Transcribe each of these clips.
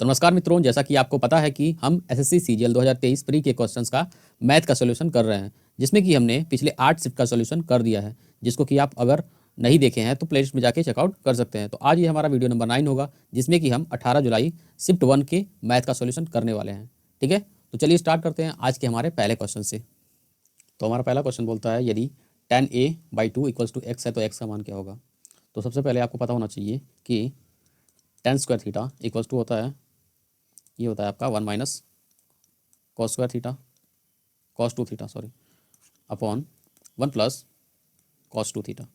तो नमस्कार मित्रों, जैसा कि आपको पता है कि हम एसएससी सीजीएल 2023 प्री के क्वेश्चंस का मैथ का सॉल्यूशन कर रहे हैं, जिसमें कि हमने पिछले 8 शिफ्ट का सॉल्यूशन कर दिया है, जिसको कि आप अगर नहीं देखे हैं तो प्लेलिस्ट में जाके चेकआउट कर सकते हैं। तो आज ये हमारा वीडियो नंबर 9 होगा, जिसमें कि हम 18 जुलाई शिफ्ट 1 के मैथ का सॉल्यूशन करने वाले हैं। ठीक है, तो चलिए स्टार्ट करते हैं आज के हमारे पहले क्वेश्चन से। तो हमारा पहला क्वेश्चन बोलता है, यदि tan a/2 = x है तो x का मान क्या होगा। तो सबसे पहले आपको पता होना चाहिए कि tan² थीटा इक्वल्स टू होता है, ये होता है आपका 1 minus cos² theta cos2 theta sorry upon 1 plus cos2 theta.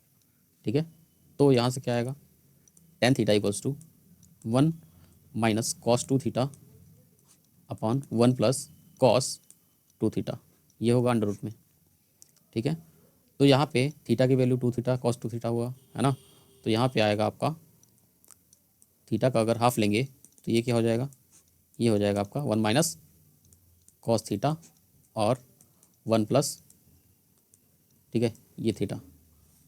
ठीक है, तो यहाँ से क्या आएगा, tan theta equals to 1 minus cos2 theta upon 1 plus cos2 theta, ये होगा अंडर रूट में। ठीक है, तो यहाँ पे थीटा की वैल्यू 2 थीटा cos2 थीटा हुआ है ना, तो यहाँ पे आएगा आपका थीटा का अगर हाफ लेंगे तो ये क्या हो जाएगा, ये हो जाएगा आपका 1 माइनस cos थीटा और 1 प्लस, ठीक है, ये थीटा।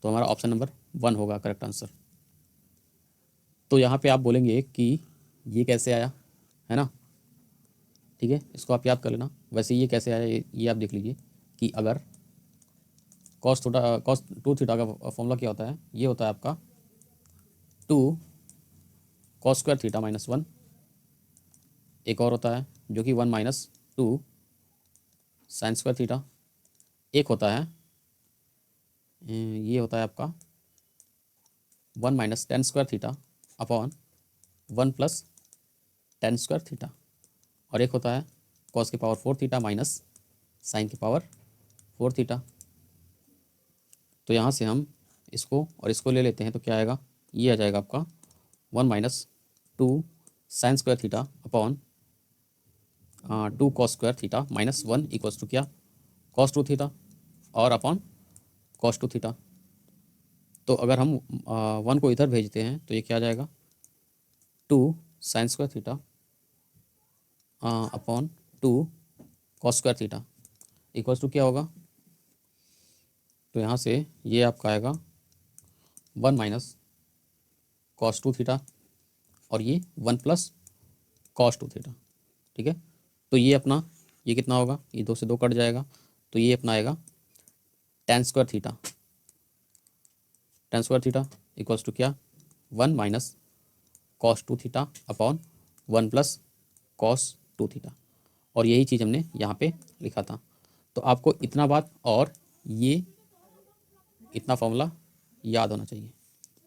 तो हमारा ऑप्शन नंबर 1 होगा करेक्ट आंसर। तो यहाँ पे आप बोलेंगे कि ये कैसे आया, है ना। ठीक है, इसको आप याद कर लेना। वैसे ये कैसे आया ये आप देख लीजिए कि अगर cos2 थीटा का फॉर्मूला क्या होता है, ये होता है आपका 2 cos² थीटा माइनस 1, एक और होता है जो कि 1 माइनस 2 sin² थीटा, एक होता है ये होता है आपका 1 minus tan² theta upon 1 plus tan² theta, और एक होता है cos की पावर 4 थीटा माइनस साइन की पावर 4 थीटा। तो यहाँ से हम इसको और इसको ले लेते हैं तो क्या आएगा, ये आ जाएगा आपका 1 minus 2 sin² theta upon 2 cos² theta minus 1 equals to क्या, cos2 थीटा और अपॉन cos2 थीटा। तो अगर हम 1 को इधर भेजते हैं तो ये क्या आ जाएगा, 2 sin² theta upon 2 cos² theta equals to क्या होगा, तो यहाँ से ये आपका आएगा 1 माइनस cos2 थीटा और ये 1 प्लस cos2 थीटा। ठीक है, तो ये अपना ये कितना होगा, ये 2 से 2 कट जाएगा, तो ये अपना आएगा tan² थीटा इक्वल्स टू क्या, 1 minus cos2 theta upon 1 plus cos2 theta, और यही चीज़ हमने यहाँ पे लिखा था। तो आपको इतना बात और ये इतना फॉर्मूला याद होना चाहिए।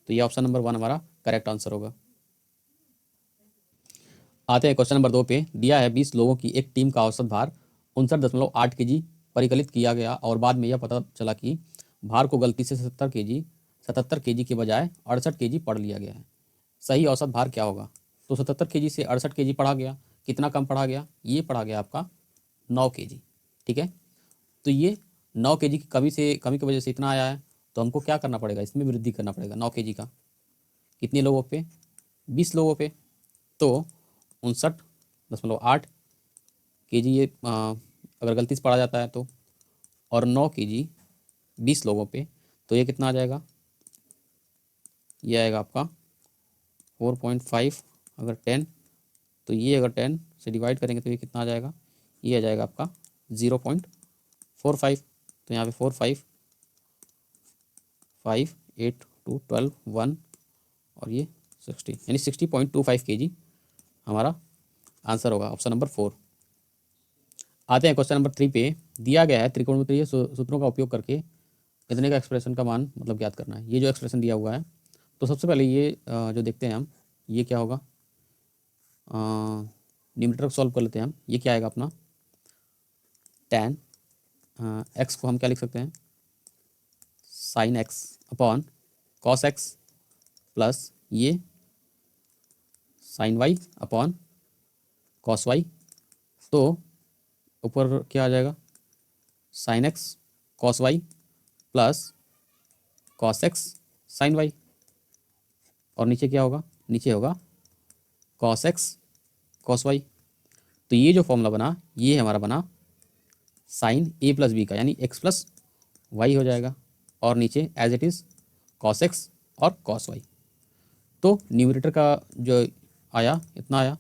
तो ये ऑप्शन नंबर 1 हमारा करेक्ट आंसर होगा। आते हैं क्वेश्चन नंबर 2 पे। दिया है 20 लोगों की एक टीम का औसत भार 59.8 kg परिकलित किया गया और बाद में यह पता चला कि भार को गलती से 77 kg के बजाय 68 kg पढ़ लिया गया है। सही औसत भार क्या होगा। तो 77 kg से 68 kg पढ़ा गया, कितना कम पढ़ा गया, ये पढ़ा गया आपका 9 kg। ठीक है, तो ये 9 kg की कमी की वजह से इतना आया है, तो हमको क्या करना पड़ेगा, इसमें वृद्धि करना पड़ेगा 9 kg का। कितने लोगों पे, 20 लोगों पे, तो 59.8 kg ये अगर गलती से पढ़ा जाता है तो, और 9 kg 20 लोगों पे, तो ये कितना आ जाएगा, ये आएगा आपका 4.5, अगर 10, तो ये अगर 10 से डिवाइड करेंगे तो ये कितना आ जाएगा, ये आ जाएगा आपका 0.45। तो यहाँ पे 4 5 5 8 2 12 1 और ये 60, यानी 60.25 kg हमारा आंसर होगा, ऑप्शन नंबर 4। आते हैं क्वेश्चन नंबर 3 पे। दिया गया है त्रिकोणमितीय सूत्रों का उपयोग करके इतने का एक्सप्रेशन का मान मतलब ज्ञात करना है। ये जो एक्सप्रेशन दिया हुआ है, तो सबसे पहले ये जो देखते हैं हम, ये क्या होगा, न्यूमरेटर को सॉल्व कर लेते हैं हम। ये क्या आएगा अपना, tan x को हम क्या लिख सकते हैं, sin x upon cos x plus ये sin y upon cos y। तो ऊपर क्या आ जाएगा, sin x cos y plus cos x sin y, और नीचे क्या होगा, नीचे होगा cos x cos y। तो ये जो फॉर्मूला बना, ये हमारा बना साइन a प्लस बी का, यानी x प्लस वाई हो जाएगा, और नीचे as it is cos x और cos y। तो न्यूमरेटर का जो आया इतना आया,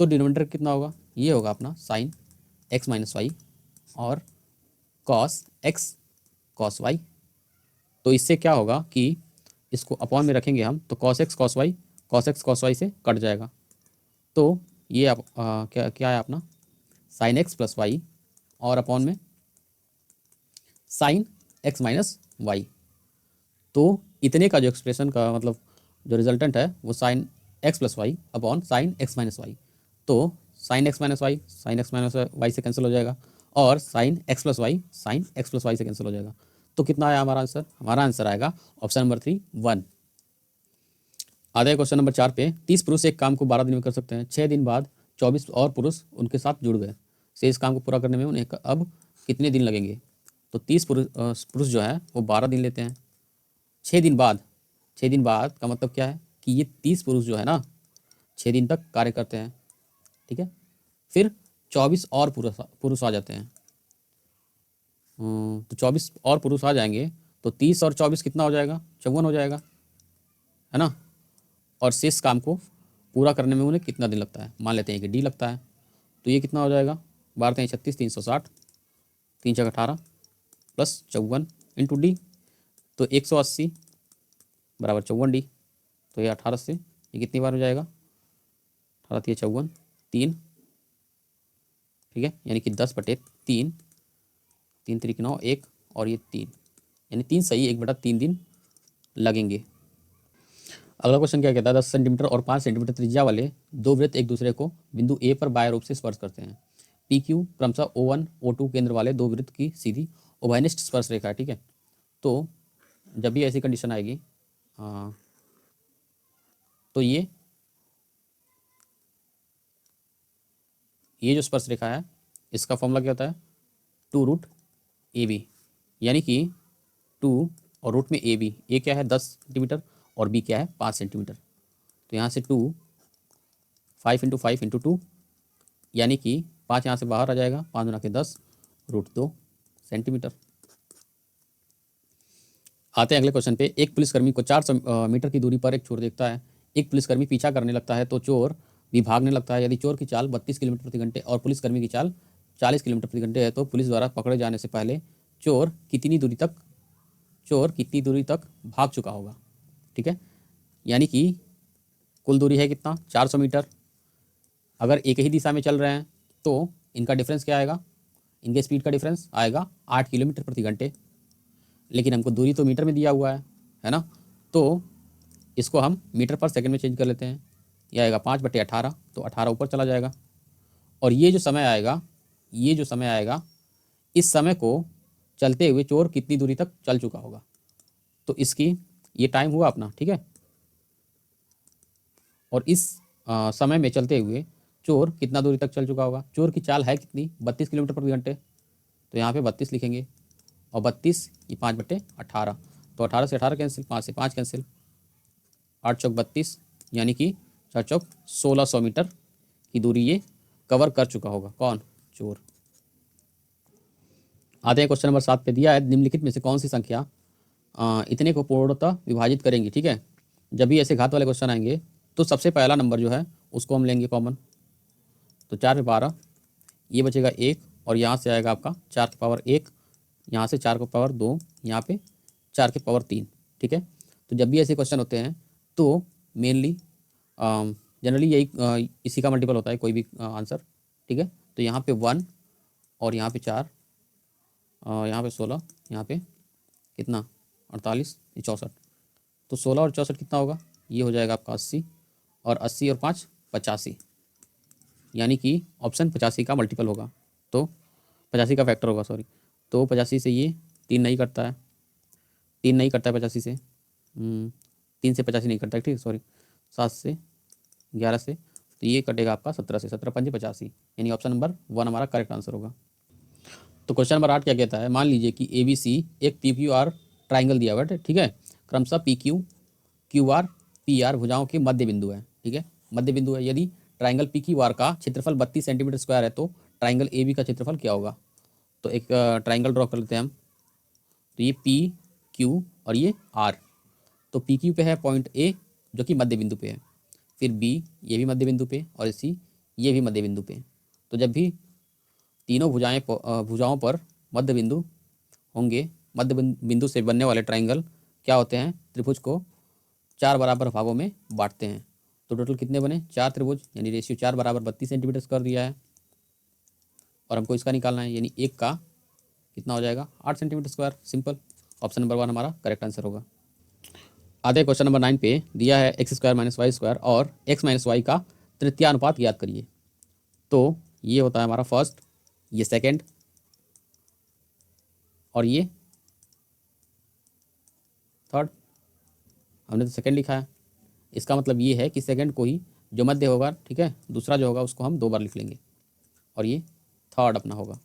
तो डिनोमिनेटर कितना होगा, ये होगा अपना साइन एक्स माइनस वाई और कॉस एक्स कॉस वाई। तो इससे क्या होगा कि इसको अपॉन में रखेंगे हम, तो कॉस एक्स कॉस वाई से कट जाएगा। तो ये आप क्या क्या है अपना साइन एक्स प्लस वाई और अपॉन में साइन एक्स माइनस वाई। तो इतने का जो एक्सप्रेशन का मतलब जो रिजल्टेंट है वो sine x plus y upon sine x minus y. तो साइन एक्स माइनस वाई से कैंसिल हो जाएगा और साइन एक्स प्लस वाई से कैंसिल हो जाएगा। तो कितना आया हमारा आंसर, हमारा आंसर आएगा ऑप्शन नंबर 3 1। आधा क्वेश्चन नंबर 4 पे 30 पुरुष एक काम को 12 दिन में कर सकते हैं। 6 दिन बाद 24 और पुरुष उनके साथ जुड़ गए, से इस काम को पूरा करने में उन्हें अब कितने दिन लगेंगे। तो 30 पुरुष जो है वो 12 दिन लेते हैं। 6 दिन बाद, 6 दिन बाद का मतलब क्या है कि ये 30 पुरुष जो है ना 6 दिन तक कार्य करते हैं, ठीक है। फिर 24 और पुरुष आ जाते हैं। तो 24 और पुरुष आ जाएंगे तो 30 और 24 कितना हो जाएगा, 54 हो जाएगा, है ना। और शेष काम को पूरा करने में उन्हें कितना दिन लगता है, मान लेते हैं कि डी लगता है। तो ये कितना हो जाएगा, 12 36 360 3 छः 18 प्लस 54 इंटू डी, तो 180 बराबर 54 डी। तो ये 18 से ये कितनी बार हो जाएगा, 18 3 54 3, ठीक है, यानी कि 10/3, 3 3 9 1 और ये 3, यानी 3 सही 1/3 दिन लगेंगे। अगला क्वेश्चन क्या कहता है, 10 सेंटीमीटर और 5 सेंटीमीटर त्रिज्या वाले दो वृत्त एक दूसरे को बिंदु ए पर बाह्य रूप से स्पर्श करते हैं। पी क्यू क्रमशः O1 O2 केंद्र वाले दो वृत्त की सीधी उभयनिष्ठ स्पर्श रेखा है, ठीक है। तो जब भी ऐसी कंडीशन आएगी तो ये जो स्पर्श रेखा है इसका फॉर्मूला क्या होता है, 2√AB, यानी कि 2 और रूट में AB, ए क्या है 10 सेंटीमीटर और बी क्या है 5 सेंटीमीटर। तो यहाँ से 2 5 × 5 × 2, यानी कि 5 यहाँ से बाहर आ जाएगा, 5 गुना के 10 √2 सेंटीमीटर। आते हैं अगले क्वेश्चन पे। एक पुलिसकर्मी को 400 मीटर की दूरी पर एक चोर देखता है। एक पुलिसकर्मी पीछा करने लगता है तो चोर भी भागने लगता है। यदि चोर की चाल 32 किलोमीटर प्रति घंटे और पुलिसकर्मी की चाल 40 किलोमीटर प्रति घंटे है तो पुलिस द्वारा पकड़े जाने से पहले चोर कितनी दूरी तक भाग चुका होगा, ठीक है। यानी कि कुल दूरी है कितना, 400 मीटर। अगर एक ही दिशा में चल रहे हैं तो इनका डिफरेंस क्या आएगा, इनके स्पीड का डिफरेंस आएगा 8 किलोमीटर प्रति घंटे। लेकिन हमको दूरी तो मीटर में दिया हुआ है ना। तो इसको हम मीटर पर सेकंड में चेंज कर लेते हैं। यह आएगा 5/18, तो 18 ऊपर चला जाएगा। और ये जो समय आएगा इस समय को चलते हुए चोर कितनी दूरी तक चल चुका होगा। तो इसकी ये टाइम हुआ अपना, ठीक है। और इस समय में चलते हुए चोर कितना दूरी तक चल चुका होगा। चोर की चाल है कितनी, 32 किलोमीटर प्रति घंटे। तो यहाँ पे 32 लिखेंगे और 32 ये 5/18, तो 18 से 18 कैंसिल, 5 से 5 कैंसिल, 8 चौक 32, यानी कि 4 चौक 1600 मीटर की दूरी ये कवर कर चुका होगा, कौन, चोर। आते हैं क्वेश्चन नंबर 7 पे। दिया है निम्नलिखित में से कौन सी संख्या इतने को पूर्णतः विभाजित करेंगी, ठीक है। जब भी ऐसे घात वाले क्वेश्चन आएंगे तो सबसे पहला नंबर जो है उसको हम लेंगे कॉमन। तो 4 पे 12, ये बचेगा 1 और यहाँ से आएगा आपका 4 की पावर 1, यहाँ से 4 की पावर 2, यहाँ पे 4 की पावर 3, ठीक है। तो जब भी ऐसे क्वेश्चन होते हैं तो मेनली जनरली यही इसी का मल्टीपल होता है कोई भी आंसर, ठीक है। तो यहाँ पे 1 और यहाँ पे 4, यहाँ पे 16, यहाँ पे कितना 48, 64। तो 16 और 64 कितना होगा, ये हो जाएगा आपका 80 और 80 और 5 85, यानी कि ऑप्शन 85 का मल्टीपल होगा। तो 85 का फैक्टर होगा, सॉरी। तो 85 से ये 3 नहीं करता है, 85 से 3 से 85 नहीं करता है, ठीक है, सॉरी। 7 से 11 से, तो ये कटेगा आपका 17 से, 17 पंजे 85, यानी ऑप्शन नंबर 1 हमारा करेक्ट आंसर होगा। तो क्वेश्चन नंबर 8 क्या कहता है, मान लीजिए कि ABC एक PQR ट्राइंगल दिया हुआ है, ठीक है। क्रमशः PQ QR PR भुजाओं के मध्य बिंदु है, ठीक है, मध्य बिंदु है। यदि ट्राइंगल PQR का क्षेत्रफल 32 सेंटीमीटर स्क्वायर है तो ट्राइंगल AB का क्षेत्रफल क्या होगा। तो एक ट्राइंगल ड्रॉ कर लेते हैं हम। तो ये PQ और ये R। तो PQ पे है पॉइंट A जो कि मध्य बिंदु पे है, फिर B ये भी मध्य बिंदु पे, और C ये भी मध्य बिंदु पे। तो जब भी तीनों भुजाओं पर मध्य बिंदु होंगे, मध्य बिंदु से बनने वाले ट्राइंगल क्या होते हैं, त्रिभुज को 4 बराबर भागों में बांटते हैं। तो टोटल कितने बने, 4 त्रिभुज, यानी रेशियो 4 बराबर 32 सेंटीमीटर कर दिया है। और हमको इसका निकालना है, यानी एक का कितना हो जाएगा, 8 centimetre square. Simple, option number 1 हमारा करेक्ट आंसर होगा। आधे क्वेश्चन नंबर 9 पे दिया है x square minus y square और एक्स माइनस वाई का तृतीय अनुपात याद करिए। तो ये होता है हमारा फर्स्ट, ये सेकंड और ये थर्ड। हमने तो सेकंड लिखा है, इसका मतलब ये है कि सेकंड को ही जो मध्य होगा, ठीक है, दूसरा जो होगा उसको हम 2 बार लिख लेंगे और ये थर्ड अपना होगा।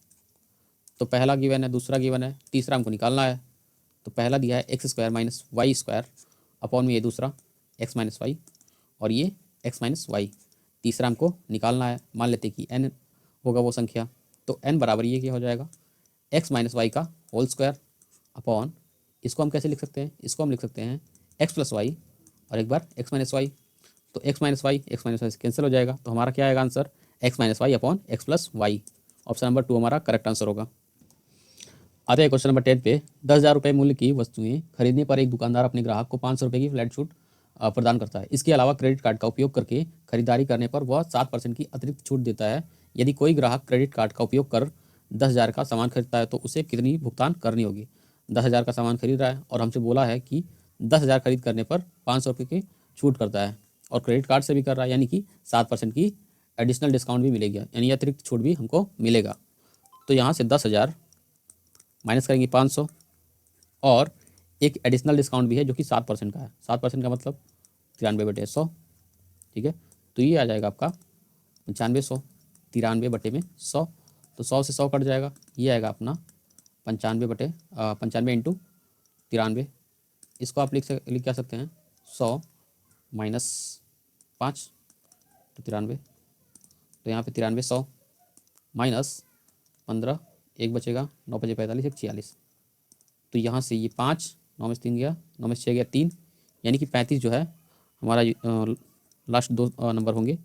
तो पहला गिवन है, दूसरा गिवन है, तीसरा हमको निकालना है। तो पहला दिया है x square minus y square upon में ये दूसरा एक्स माइनस वाई और ये एक्स माइनस वाई। तीसरा हमको निकालना है, मान लेते कि n होगा वो संख्या। तो n बराबर ये क्या हो जाएगा, एक्स माइनस वाई का होल स्क्वायर अपॉन, इसको हम कैसे लिख सकते हैं, इसको हम लिख सकते हैं एक्स प्लस वाई और एक बार एक्स माइनस वाई। तो एक्स माइनस वाई से कैंसिल हो जाएगा। तो हमारा क्या आएगा answer, x minus y upon x plus y. Option number 2 हमारा करेक्ट आंसर होगा। आते हैं क्वेश्चन नंबर 10 पे। 10,000 रुपये मूल्य की वस्तुएं खरीदने पर एक दुकानदार अपने ग्राहक को 500 रुपये की फ्लैट छूट प्रदान करता है। इसके अलावा क्रेडिट कार्ड का उपयोग करके खरीदारी करने पर वह 7% की अतिरिक्त छूट देता है। यदि कोई ग्राहक क्रेडिट कार्ड का उपयोग कर 10,000 का सामान खरीदता है तो उसे कितनी भुगतान करनी होगी। 10,000 का सामान खरीद रहा है और हमसे बोला है कि 10,000 खरीद करने पर 500 रुपये की छूट करता है और क्रेडिट कार्ड से भी कर रहा है, यानी कि 7% की एडिशनल डिस्काउंट भी मिलेगा, यानी अतिरिक्त छूट भी हमको मिलेगा। तो यहाँ से 10,000 माइनस करेंगे 500 और एक एडिशनल डिस्काउंट भी है जो कि 7% का है। 7% का मतलब 93/100, ठीक है। तो ये आ जाएगा आपका 9500, 93/100। तो 100 से 100 कट जाएगा, ये आएगा अपना 95 इंटू 93। इसको आप लिख क्या सकते हैं, 100 माइनस 5 तो 93। तो यहाँ पे 93 100 माइनस 15, एक बचेगा, 9 बचे 45, 1 46। तो यहाँ से ये 5, 9 में से 3 गया, 9 में से 6 गया 3, यानी कि 35 जो है हमारा लास्ट 2 नंबर होंगे।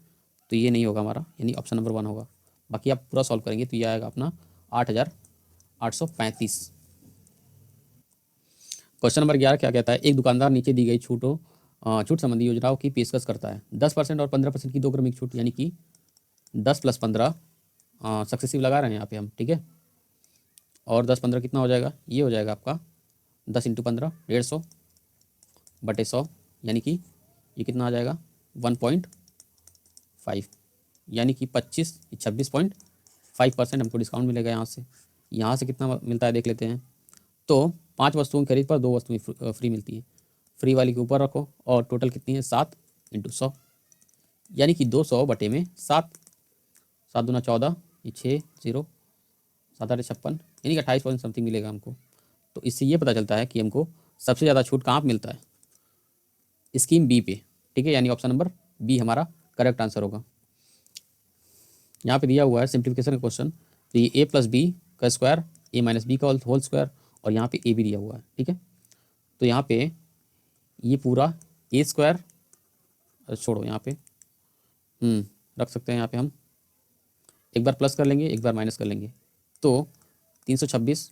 तो ये नहीं होगा हमारा, यानी ऑप्शन नंबर 1 होगा। बाकी आप पूरा सॉल्व करेंगे तो ये आएगा अपना 8,835। क्वेश्चन नंबर 11 क्या कहता है, एक दुकानदार नीचे दी गई छूट संबंधी योजनाओं की पेशकश करता है। 10% और 15% की 2 क्रमिक छूट, यानी कि 10 + 15 सक्सेसिव लगा रहे हैं यहाँ पे हम, ठीक है। और 10-15 कितना हो जाएगा, ये हो जाएगा आपका 10 × 15 150 बटे 100, यानी कि ये कितना आ जाएगा 1.5, यानी कि 26% हमको डिस्काउंट मिलेगा। यहाँ से कितना मिलता है देख लेते हैं। तो 5 वस्तुओं की खरीद पर 2 वस्तुएं फ्री मिलती हैं। फ्री वाली के ऊपर रखो और टोटल कितनी है 7 × 100, यानी कि 200 बटे में 7, 7 दूना 14, ये 6 0, 7 8 56, यानी कि 28% समथिंग मिलेगा हमको। तो इससे ये पता चलता है कि हमको सबसे ज़्यादा छूट कहाँ पर मिलता है, स्कीम बी पे, ठीक है, यानी ऑप्शन नंबर बी हमारा करेक्ट आंसर होगा। यहाँ पे दिया हुआ है सिंप्लीफिकेशन का क्वेश्चन। तो ये a + b का स्क्वायर, a - b का होल स्क्वायर और यहाँ पे a भी दिया हुआ है, ठीक है। तो यहाँ पे ये पूरा a स्क्वायर छोड़ो, यहाँ पे रख सकते हैं। यहाँ पे हम एक बार प्लस कर लेंगे, एक बार माइनस कर लेंगे। तो 326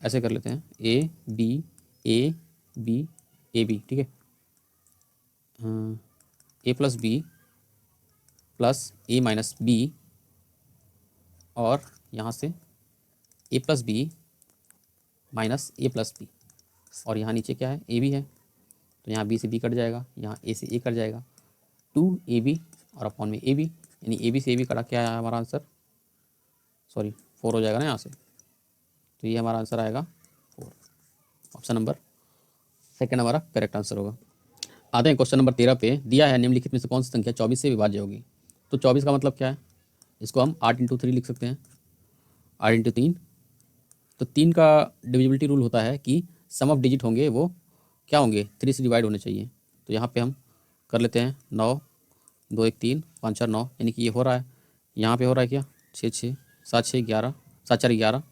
ऐसे कर लेते हैं, a b a b, ठीक है, a + b plus a - b और यहाँ से a + b minus a + b और यहाँ नीचे क्या है, a b है। तो यहाँ b से b कट जाएगा, यहाँ a से a कट जाएगा, 2ab और अपॉन में ab, यानी ab से ab कटा क्या है हमारा आंसर, सॉरी 4 हो जाएगा ना यहाँ से। तो ये हमारा आंसर आएगा 4, ऑप्शन नंबर सेकंड हमारा करेक्ट आंसर होगा। आते हैं क्वेश्चन नंबर 13 पे। दिया है निम्नलिखित में से कौन सी संख्या 24 से विभाज्य होगी। तो 24 का मतलब क्या है, इसको हम 8 × 3 लिख सकते हैं, 8 × 3। तो 3 का डिविजिबिलिटी रूल होता है कि सम ऑफ डिजिट होंगे वो क्या होंगे, 3 से डिवाइड होने चाहिए। तो यहाँ पे हम कर लेते हैं 9 2 1 3 5 4 9, यानी कि ये हो रहा है, यहाँ पे हो रहा है क्या 6 6 7 6 11 7 4 11,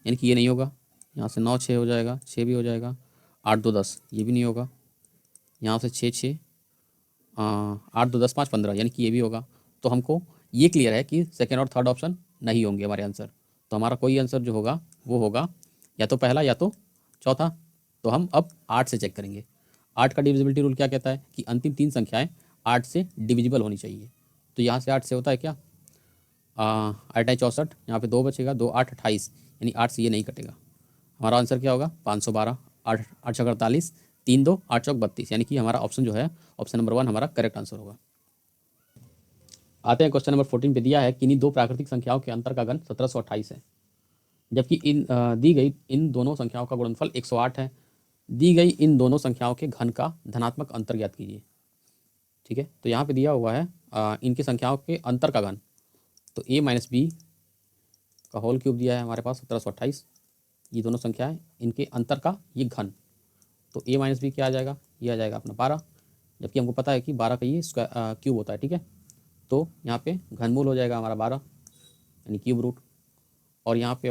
यानी कि ये नहीं होगा। यहाँ से 9 6 हो जाएगा, 6 भी हो जाएगा, 8 2 10 ये भी नहीं होगा। यहाँ से 6 6 8 2 10 5 15, यानी कि ये भी होगा। तो हमको ये क्लियर है कि सेकेंड और थर्ड ऑप्शन नहीं होंगे हमारे आंसर। तो हमारा कोई आंसर जो होगा वो होगा या तो पहला या तो चौथा। तो हम अब 8 से चेक करेंगे। 8 का डिविजिबिलिटी रूल क्या कहता है कि अंतिम 3 संख्याएं 8 से डिविजिबल होनी चाहिए। तो यहाँ से 8 से होता है क्या, 8 है 64, यहाँ पे 2 बचेगा, 2 8 28, यानी 8 से ये नहीं कटेगा। हमारा आंसर क्या होगा 512, 8 8 छक 48, 3 2 8 चौक 32, यानी कि हमारा ऑप्शन जो है ऑप्शन नंबर 1 हमारा करेक्ट आंसर होगा। आते हैं क्वेश्चन नंबर 14 पे। दिया है किन्हीं दो प्राकृतिक संख्याओं के अंतर का घन 1728 है, जबकि दी गई इन दोनों संख्याओं का गुणनफल 108 है। दी गई इन दोनों संख्याओं के घन का धनात्मक अंतर ज्ञात कीजिए। ठीक है, तो यहाँ पे दिया हुआ है इनकी संख्याओं के अंतर का घन। तो a माइनस बी का होल क्यूब दिया है हमारे पास 1728। ये दोनों संख्याएं, इनके अंतर का ये घन। तो a माइनस बी क्या आ जाएगा, ये आ जाएगा अपना 12, जबकि हमको पता है कि 12 का ये क्यूब होता है। ठीक है, तो यहाँ पे घनमूल हो जाएगा हमारा 12, यानी क्यूब रूट। और यहाँ पे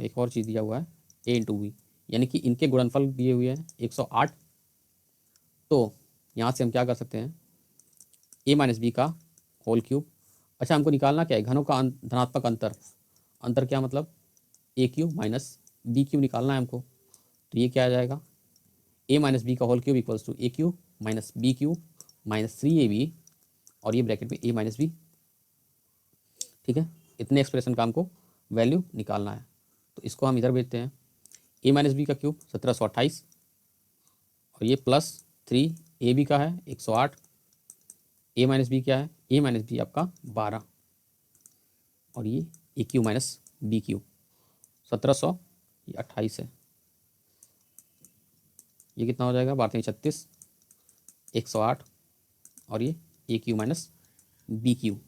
एक और चीज़ दिया हुआ है a इंटू बी, यानी कि इनके गुणनफल दिए हुए हैं 108। तो यहाँ से हम क्या कर सकते हैं, a माइनस बी का होल क्यूब। अच्छा, हमको निकालना क्या है, घनों का धनात्मक अंतर। अंतर क्या मतलब a cube minus b cube निकालना है हमको। तो ये क्या आ जाएगा, a माइनस बी का whole cube equals to a cube minus b cube minus 3ab, और ये ब्रैकेट में a माइनस बी। ठीक है, इतने एक्सप्रेशन का हमको वैल्यू निकालना है। तो इसको हम इधर भेजते हैं, a माइनस बी का क्यूब 1728, और ये प्लस 3ab का है 108। a माइनस बी क्या है, a माइनस बी आपका 12, और ये A Q minus B Q 1728 है। ये कितना हो जाएगा, 12×36 108, और ये A Q minus B Q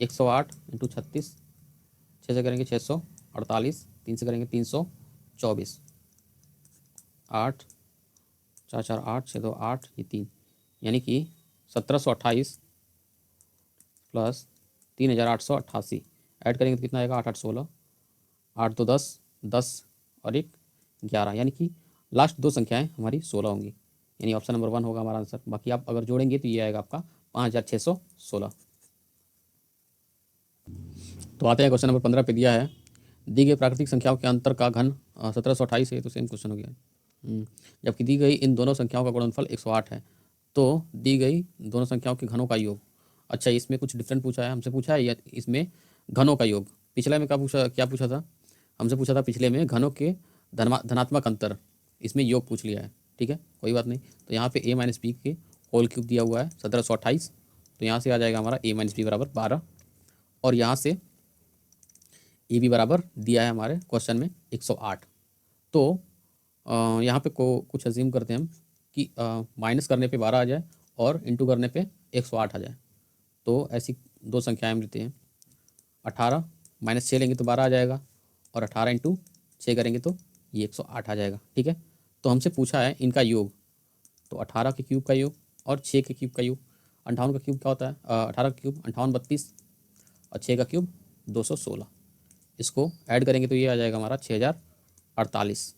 108 into 36, 6 से करेंगे 648, 3 से करेंगे 324, 8 4 4 8 6 2 8, ये 3, यानी कि 1728 प्लस 3888 ऐड करेंगे तो कितना आएगा, 8 8 16, 8 2 10, 10 और 1 11, यानी कि लास्ट दो संख्याएं हमारी 16 होंगी, यानी ऑप्शन नंबर 1 होगा हमारा आंसर। बाकी आप अगर जोड़ेंगे तो ये आएगा आपका 5616। तो आते हैं क्वेश्चन नंबर 15 पे। दिया है दी गई प्राकृतिक संख्याओं के अंतर का घन 1728 है, तो सेम क्वेश्चन हो गया। जबकि दी गई इन दोनों संख्याओं का गुणनफल 108 है, तो दी गई दोनों संख्याओं के घनों का योग। अच्छा, इसमें कुछ डिफरेंट पूछा है, हमसे पूछा है या इसमें घनों का योग। पिछले में क्या पूछा था, हमसे पूछा था पिछले में घनों के धनात्मक अंतर, इसमें योग पूछ लिया है। ठीक है, कोई बात नहीं। तो यहाँ पे a माइनस बी के होल क्यूब दिया हुआ है 1728, तो यहाँ से आ जाएगा हमारा a माइनस बी बराबर 12, और यहाँ से ए बी बराबर दिया है हमारे क्वेश्चन में 108। तो यहाँ पे कुछ अज्यूम करते हैं हम कि माइनस करने पे 12 आ जाए और इंटू करने पे 108 आ जाए। तो ऐसी दो संख्याएं हम लेते हैं, 18 माइनस 6 लेंगे तो 12 आ जाएगा, और 18 इंटू 6 करेंगे तो ये 108 आ जाएगा। ठीक है, तो हमसे पूछा है इनका योग। तो 18 के क्यूब का योग और 6 के क्यूब का योग। 58 का क्यूब क्या होता है, 18 का क्यूब 58 32, और 6 का क्यूब 216। इसको ऐड करेंगे तो ये आ जाएगा हमारा 6048।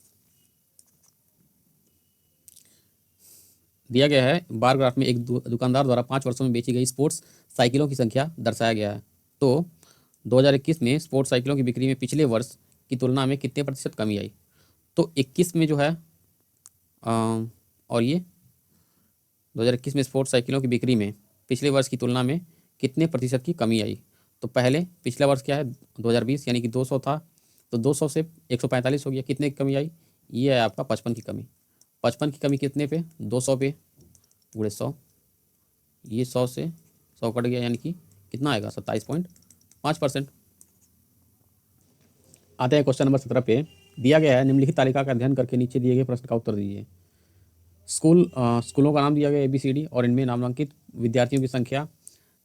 दिया गया है बार ग्राफ में एक दुकानदार द्वारा 5 वर्षों में बेची गई स्पोर्ट्स साइकिलों की संख्या दर्शाया गया है। तो 2021 में स्पोर्ट्स साइकिलों की बिक्री में पिछले वर्ष की तुलना में कितने प्रतिशत कमी आई। तो 21 में जो है और ये 2021 में स्पोर्ट्स साइकिलों की बिक्री में पिछले वर्ष की तुलना में कितने प्रतिशत की कमी आई। तो पहले पिछला वर्ष क्या है 2020, यानी कि 200 था, तो 200 से 145 हो गया, कितने की कमी आई, ये है आपका 55 की कमी। 55 की कमी कितने पे, 200 पे गुणे 100, ये 100 से 100 कट गया, यानी कि कितना आएगा 27.5%। आते हैं क्वेश्चन नंबर 17 पे। दिया गया है निम्नलिखित तालिका का अध्ययन करके नीचे दिए गए प्रश्न का उत्तर दीजिए। स्कूलों का नाम दिया गया ABCD, और इनमें नामांकित विद्यार्थियों की संख्या,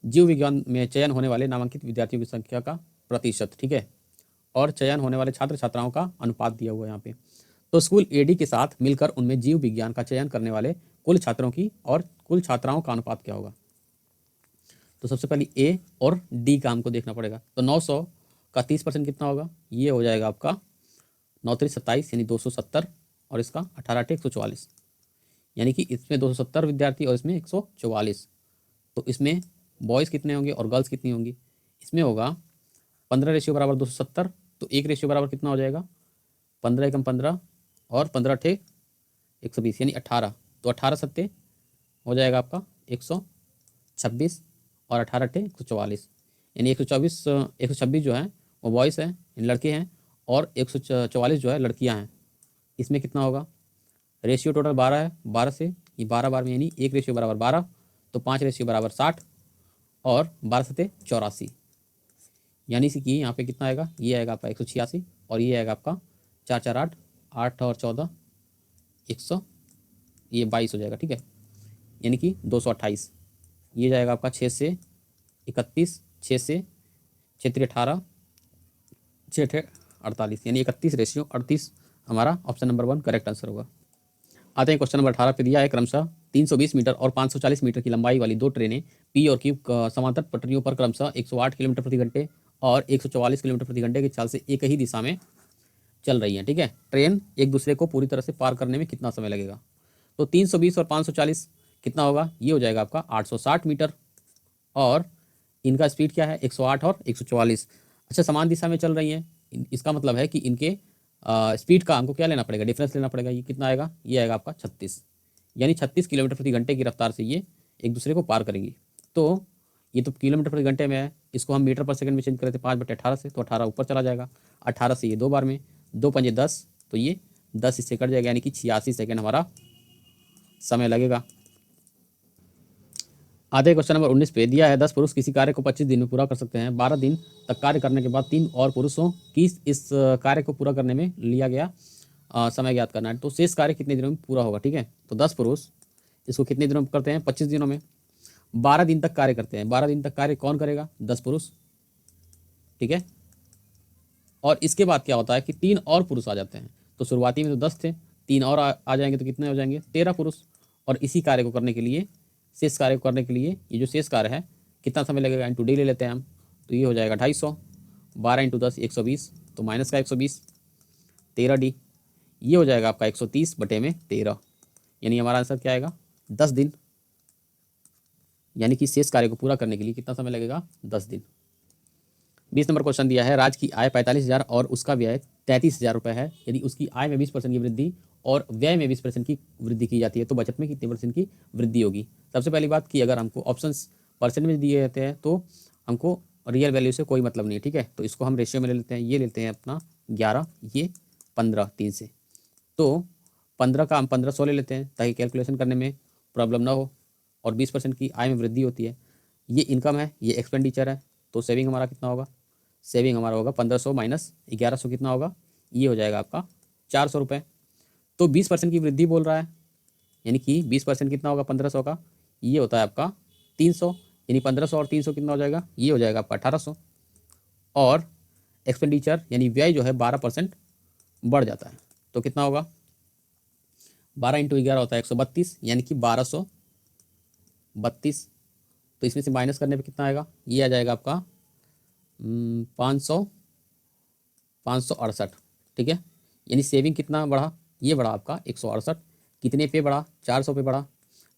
जीव विज्ञान में चयन होने वाले नामांकित विद्यार्थियों की संख्या का प्रतिशत। ठीक है, और चयन होने वाले छात्र छात्राओं का अनुपात दिया हुआ है यहाँ पे। तो स्कूल AD के साथ मिलकर उनमें जीव विज्ञान का चयन करने वाले कुल छात्रों की और कुल छात्राओं का अनुपात क्या होगा। तो सबसे पहले A और D का हमको देखना पड़ेगा। तो 900 का 30% कितना होगा, ये हो जाएगा आपका 9 3 27, यानी 270, और इसका 18 8 144, यानी कि इसमें 270 विद्यार्थी और इसमें 144, तो इसमें बॉयज़ कितने होंगे और गर्ल्स कितनी होंगी? इसमें होगा 15 रेशियो बराबर 270, तो 1 रेशियो बराबर कितना हो जाएगा? 15 एकम 15 और 15 अठे 120 यानी 18, तो 18 सत्ते हो जाएगा आपका 126 और 18 अठे 144, यानी 124 126 जो है वो बॉयज़ हैं, लड़के हैं, और 144 जो है लड़कियां हैं। इसमें कितना होगा? रेशियो टोटल 12 है, 12 से ये 12 बार में यानी 1 रेशियो बराबर 12, तो 5 रेशियो बराबर 60 और 12 सत्ते 84, यानी कि यहाँ पे कितना आएगा? ये आएगा आपका 186 और ये आएगा आपका 4 4 8, 8 और 14 100, ये 22 हो जाएगा, ठीक है, यानी कि 228। ये जाएगा आपका 6 से 31, 6 से 6 3 18, 6 8 48, यानी 31 रेशियो 38 हमारा ऑप्शन नंबर 1 करेक्ट आंसर होगा। आते हैं क्वेश्चन नंबर 18 पे। दिया है क्रमशः 320 मीटर और 540 मीटर की लंबाई वाली दो ट्रेनें पी और क्यू समांतर पटरियों पर क्रमशः 108 किलोमीटर प्रति घंटे और 144 किलोमीटर प्रति घंटे की चाल से एक ही दिशा में चल रही हैं, ठीक है। ट्रेन एक दूसरे को पूरी तरह से पार करने में कितना समय लगेगा? तो 320 और 540 कितना होगा? ये हो जाएगा आपका 860 मीटर, और इनका स्पीड क्या है? 108 और 144। अच्छा, समान दिशा में चल रही हैं, इसका मतलब है कि इनके स्पीड का हमको क्या लेना पड़ेगा? डिफरेंस लेना पड़ेगा। ये कितना आएगा? ये आएगा आपका 36, यानी 36 किलोमीटर प्रति घंटे की रफ्तार से ये एक दूसरे को पार करेंगी। तो ये तो किलोमीटर प्रति घंटे में है, इसको हम मीटर पर सेकंड में चेंज करें थे 5/18 से, तो 18 ऊपर चला जाएगा, 18 से ये 2 बार में, 2 पंजे 10, तो ये 10 इससे कट जाएगा, यानी कि 86 सेकेंड हमारा समय लगेगा। आधे क्वेश्चन नंबर 19 पे। दिया है 10 पुरुष किसी कार्य को 25 दिन में पूरा कर सकते हैं। 12 दिन तक कार्य करने के बाद 3 और पुरुषों की इस कार्य को पूरा करने में लिया गया समय ज्ञात करना है। तो शेष कार्य कितने दिनों में पूरा होगा? ठीक है, तो 10 पुरुष इसको कितने दिनों में करते हैं? 25 दिनों में। 12 दिन तक कार्य करते हैं। 12 दिन तक कार्य कौन करेगा? 10 पुरुष, ठीक है। और इसके बाद क्या होता है कि 3 और पुरुष आ जाते हैं। तो शुरुआती में तो 10 थे, 3 और आ जाएंगे तो कितने हो जाएंगे? 13 पुरुष। और इसी कार्य को करने के लिए, शेष कार्य को करने के लिए, ये जो शेष कार्य है कितना समय लगेगा? इंटू डी ले लेते हैं हम, तो ये हो जाएगा 250, 12 इंटू 10 120, तो माइनस का 120, 13 डी, ये हो जाएगा आपका 130 बटे में 13, यानी हमारा आंसर क्या आएगा? 10 दिन। यानी कि शेष कार्य को पूरा करने के लिए कितना समय लगेगा? 10 दिन। 20 नंबर क्वेश्चन दिया है, राज की आय 45,000 और उसका व्यय 33,000 रुपये है। यदि उसकी आय में 20% की वृद्धि और व्यय में 20% की वृद्धि की जाती है तो बचत में कितने परसेंट की वृद्धि होगी? सबसे पहली बात कि अगर हमको ऑप्शंस परसेंट में दिए जाते हैं तो हमको रियल वैल्यू से कोई मतलब नहीं है, ठीक है। तो इसको हम रेशियो में ले लेते हैं। ये लेते हैं अपना 11, ये 15, 3 से, तो 15 का हम 1500 ले लेते हैं ताकि कैलकुलेशन करने में प्रॉब्लम ना हो। और 20% की आय में वृद्धि होती है। ये इनकम है, ये एक्सपेंडिचर है, तो सेविंग हमारा कितना होगा? सेविंग हमारा होगा 1500 माइनस 1100, कितना होगा? ये हो जाएगा आपका 400 रुपये। तो 20% की वृद्धि बोल रहा है, यानी कि 20% कितना होगा 1500 का? ये होता है आपका 300, यानी 1500 और 300 कितना हो जाएगा? ये हो जाएगा आपका 1800। और एक्सपेंडिचर यानी व्यय जो है 12% बढ़ जाता है, तो कितना होगा? 12 इंटू 11 होता है 132, यानी कि 1232। तो इसमें से माइनस करने पे कितना आएगा? ये आ जाएगा आपका 568, ठीक है। यानी सेविंग कितना बढ़ा? ये बढ़ा आपका 168। कितने पे बढ़ा? 400 पे बढ़ा,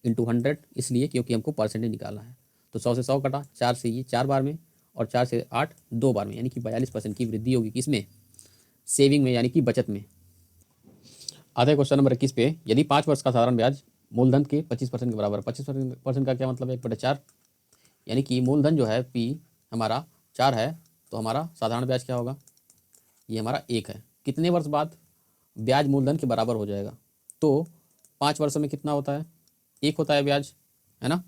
इंटू 100, इसलिए क्योंकि हमको परसेंटेज निकालना है। तो 100 से 100 कटा, 4 से ये 4 बार में, और 4 से 8 2 बार में, यानी कि 42% की वृद्धि होगी किसमें? सेविंग में, यानी कि बचत में। आधे क्वेश्चन नंबर 21 पे। यदि 5 वर्ष का साधारण ब्याज मूलधन के 25% के बराबर, 25% का क्या मतलब है? 1/4, यानी कि मूलधन जो है पी हमारा 4 है, तो हमारा साधारण ब्याज क्या होगा? ये हमारा 1 है। कितने वर्ष बाद ब्याज मूलधन के बराबर हो जाएगा? तो 5 वर्षों में कितना होता है? 1 होता है ब्याज, है ना।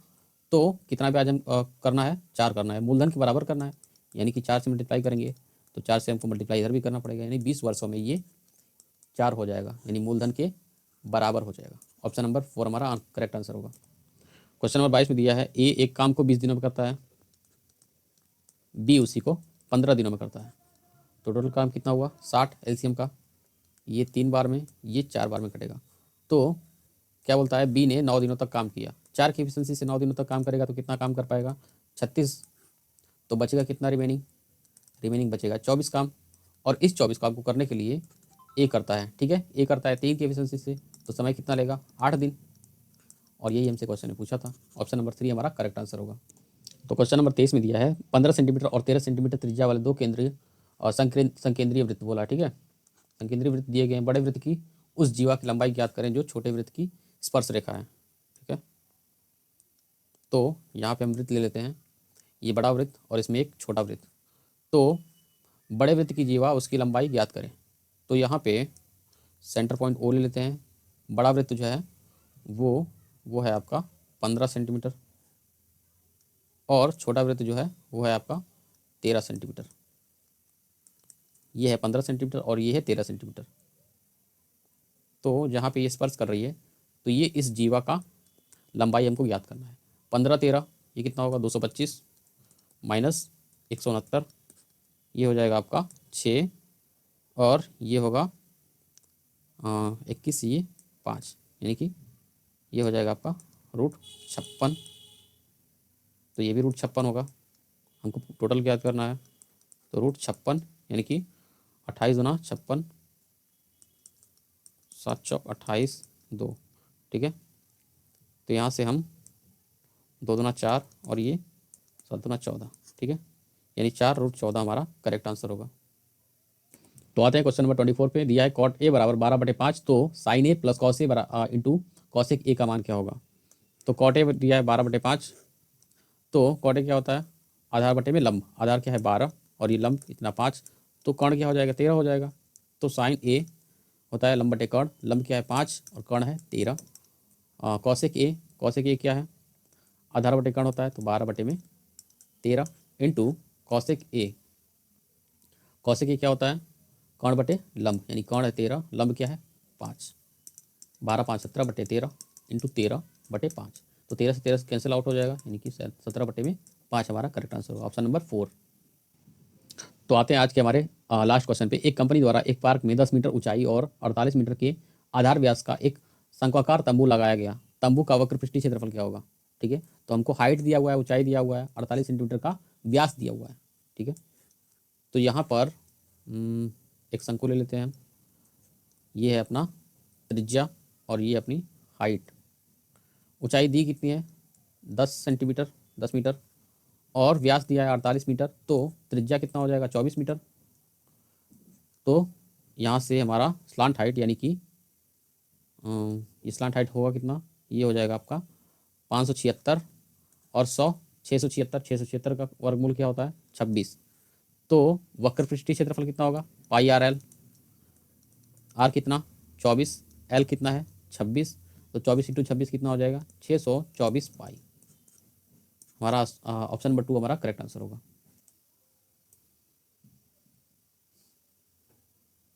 तो कितना ब्याज हम करना है? 4 करना है, मूलधन के बराबर करना है, यानी कि 4 से मल्टीप्लाई करेंगे, तो 4 से हमको मल्टीप्लाई इधर भी करना पड़ेगा, यानी 20 वर्षों में ये 4 हो जाएगा, यानी मूलधन के बराबर हो जाएगा। ऑप्शन नंबर 4 हमारा करेक्ट आंसर होगा। क्वेश्चन नंबर 22 में दिया है, ए एक काम को 20 दिनों में करता है, बी उसी को 15 दिनों में करता है। तो टोटल काम कितना हुआ? 60 एलसीएम का, ये 3 बार में, ये 4 बार में कटेगा। तो क्या बोलता है? बी ने 9 दिनों तक काम किया। 4 की एफिशिएंसी से 9 दिनों तक काम करेगा तो कितना काम कर पाएगा? 36। तो बचेगा कितना रिमेनिंग? रिमेनिंग बचेगा 24 काम। और इस 24 काम को करने के लिए ए करता है, ठीक है, ए करता है 3 की एफिशिएंसी से, तो समय कितना लेगा? 8 दिन। और यही हमसे क्वेश्चन में पूछा था। ऑप्शन नंबर 3 हमारा करेक्ट आंसर होगा। तो क्वेश्चन नंबर 23 में दिया है 15 सेंटीमीटर और 13 सेंटीमीटर त्रिज्या वाले दो केंद्रीय और संकेंद्रीय वृत्त बोला, ठीक है। संकेंद्रीय वृत्त दिए गए हैं, बड़े वृत्त की उस जीवा की लंबाई ज्ञात करें जो छोटे वृत्त की स्पर्श रेखा है, ठीक है। तो यहाँ पे हम वृत्त ले लेते हैं, ये बड़ा वृत्त और इसमें एक छोटा वृत्त। तो बड़े वृत्त की जीवा उसकी लंबाई ज्ञात करें। तो यहाँ पे सेंटर पॉइंट ओ ले लेते हैं। बड़ा वृत्त जो है वो है आपका 15 सेंटीमीटर और छोटा वृत्त जो है वो है आपका 13 सेंटीमीटर। ये है 15 सेंटीमीटर और ये है 13 सेंटीमीटर। तो जहाँ पे ये स्पर्श कर रही है तो ये इस जीवा का लंबाई हमको ज्ञात करना है। 15 13 ये कितना होगा 225 माइनस 169, ये हो जाएगा आपका 6 और ये होगा 21, ये 5, यानी कि ये हो जाएगा आपका √56। तो ये भी √56 होगा, हमको टोटल ज्ञात करना है। तो √56 यानी कि 28 गुना 56, 7 चौक 28 2, ठीक है। तो यहाँ से हम 2 दूना 4 और ये 7 दूना 14, ठीक है, यानी 4√14 हमारा करेक्ट आंसर होगा। तो आते हैं क्वेश्चन नंबर 24 पे। दिया है कॉट ए बराबर 12/5, तो sine A plus cos A into cosec A का मान क्या होगा। तो कॉट ए दिया है 12/5, तो कॉट ए क्या होता है आधार बटे में लंब, आधार क्या है 12 और ये लंब इतना 5, तो कर्ण क्या हो जाएगा 13 हो जाएगा। तो साइन ए होता है लंब बटे कर्ण, लंब क्या है 5 और कर्ण है 13। कॉसेक ए क्या है आधार बटे कर्ण होता है, तो 12/13 इंटू कॉसेक ए क्या होता है कर्ण बटे लंब, यानी कर्ण है 13, लंब क्या है 5, 12 5 17/13 इंटू 13/5। तो 13 से 13 कैंसिल आउट हो जाएगा, यानी कि 17/5 हमारा करेक्ट आंसर होगा, ऑप्शन नंबर 4। तो आते हैं आज के हमारे लास्ट क्वेश्चन पे। एक कंपनी द्वारा एक पार्क में 10 मीटर ऊंचाई और 48 मीटर के आधार व्यास का एक शंक्वाकार तंबू लगाया गया। तंबू का वक्र पृष्ठीय क्षेत्रफल क्या होगा, ठीक है। तो हमको हाइट दिया हुआ है, ऊंचाई दिया हुआ है, 48 सेंटीमीटर का व्यास दिया हुआ है, ठीक है। तो यहाँ पर एक शंकु ले लेते हैं हम, ये है अपना त्रिज्या और ये अपनी हाइट। ऊंचाई दी कितनी है 10 सेंटीमीटर 10 मीटर और व्यास दिया है 48 मीटर, तो त्रिज्या कितना हो जाएगा 24 मीटर। तो यहाँ से हमारा स्लांट हाइट यानी कि ये स्लांट हाइट होगा कितना, ये हो जाएगा आपका 576 और 100 676 का वर्गमूल क्या होता है 26। तो वक्र पृष्ठीय क्षेत्रफल कितना होगा पाई आर एल, आर कितना 24, एल कितना है 26, तो 24 × 26 कितना हो जाएगा 624 पाई। हमारा ऑप्शन नंबर 2 हमारा करेक्ट आंसर होगा।